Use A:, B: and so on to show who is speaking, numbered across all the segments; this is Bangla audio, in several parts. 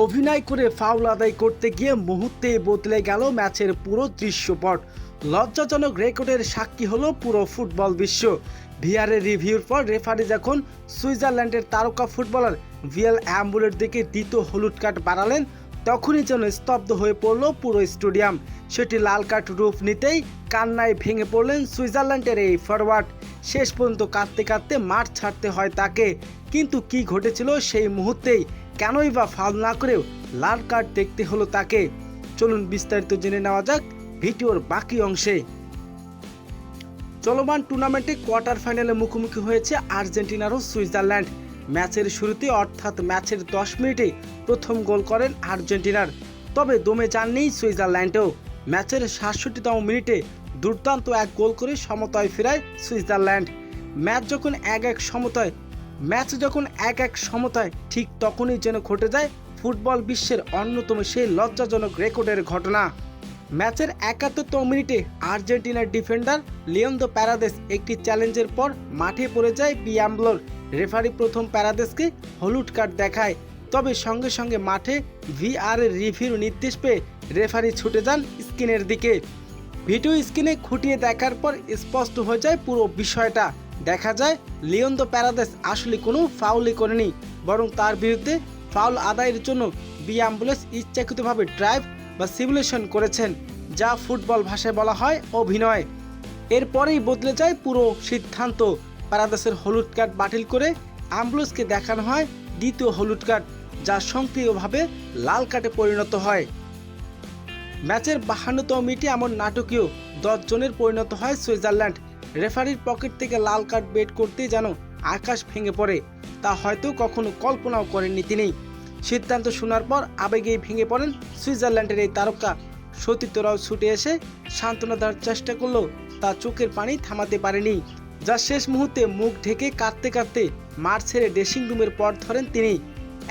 A: অভিনয় করে ফাউল আদায় করতে গিয়ে মুহূর্তে বদলে গেল ম্যাচের পুরো দৃশ্যপট। লজ্জাজনক রেকর্ডের সাক্ষী হলো পুরো ফুটবল বিশ্ব। ভিআরের রিভিউর পর রেফারি যখন সুইজারল্যান্ডের তারকা ফুটবলার ভিএল অ্যাম্বুলের দিকে দ্বিতীয় হলুদ কার্ড বাড়ালেন, তখনই যেন স্তব্ধ হয়ে পড়ল পুরো স্টেডিয়াম। সেটি লাল কার্ড রূপ নিতেই কান্নায় ভেঙে পড়লেন সুইজারল্যান্ডের এই ফরওয়ার্ড। শেষ পর্যন্ত কাঁদতে কাঁদতে মাঠ ছাড়তে হয় তাকে। কিন্তু কি ঘটেছিল সেই মুহূর্তেই, কেনই বা ফাউল না করেও লাল কার্ড দেখতে হলো তাকে? চলুন বিস্তারিত জেনে নেওয়া যাক ভিডিওর বাকি অংশে। চলমান টুর্নামেন্টে কোয়ার্টার ফাইনালে মুখোমুখি হয়েছে আর্জেন্টিনার ও সুইজারল্যান্ড। ম্যাচের শুরুতে অর্থাৎ ম্যাচের 10 মিনিটে প্রথম গোল করেন আর্জেন্টিনার, তবে দমে যাননি সুইজারল্যান্ডও। ম্যাচের 67তম মিনিটে দুর্দান্ত এক গোল করে সমতায় ফেরায় সুইজারল্যান্ড। ম্যাচ যখন এক এক সমতায় ঠিক তখনই যেন ঘটে যায় ফুটবল বিশ্বের অন্যতম সেই লজ্জাজনক রেকর্ডের ঘটনা। ম্যাচের 71তম মিনিটে আর্জেন্টিনার ডিফেন্ডার লিওন্দ্রো প্যারাদেস একটি চ্যালেঞ্জের পর মাঠে পড়ে যায় বিয়াম্বলোর। রেফারি প্রথম প্যারাদেসকে হলুদ কার্ড দেখায়, তবে সঙ্গে সঙ্গে মাঠে ভিআরের রিভিউর নির্দেশ পেয়ে রেফারি ছুটে যান স্ক্রিনের দিকে। ভিডিও স্ক্রিনে খুঁটিয়ে দেখার পর স্পষ্ট হয়ে যায় পুরো বিষয়টা। দেখা যায় লিওন্দ্রো প্যারাদেস আসলে কোনো ফাউলই করেনি, বরং তার বিরুদ্ধে ফাউল আদায়ের জন্য বিয়াম্বুলেস ইচ্ছাকৃতভাবে ড্রাইভ বা সিমুলেশন করেছেন, যা ফুটবল ভাষায় বলা হয় অভিনয়। এরপরেই বদলে যায় পুরো সিদ্ধান্ত। প্যারাদেসের হলুদ কার্ড বাতিল করে অ্যাম্বুলেসকে দেখানো হয় দ্বিতীয় হলুদ কার্ড, যা সক্রিয়ভাবে লাল কার্ডে পরিণত হয়। ম্যাচের 52তম মিনিটে এমন নাটকীয় 10 জনের পরিণত হয় সুইজারল্যান্ড। রেফারির পকেট থেকে লাল কার্ড বের করতেই যেন আকাশ ভেঙে পড়ে, তা হয়তো কখনো কল্পনাও করেননি তিনি। সিদ্ধান্ত শোনার পর আবেগেই ভেঙে পড়েন সুইজারল্যান্ডের এই তারকা। সতীর্থরাও ছুটে এসে সান্ত্বনা দেওয়ার চেষ্টা করলেও তা চোখের পানি থামাতে পারেনি। যা শেষ মুহূর্তে মুখ ঢেকে কাঁদতে কাঁদতে মাঠ ছেড়ে ড্রেসিং রুমের পথ ধরেন তিনি।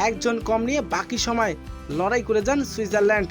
A: একজন কম নিয়ে বাকি সময় লড়াই করে যান সুইজারল্যান্ড।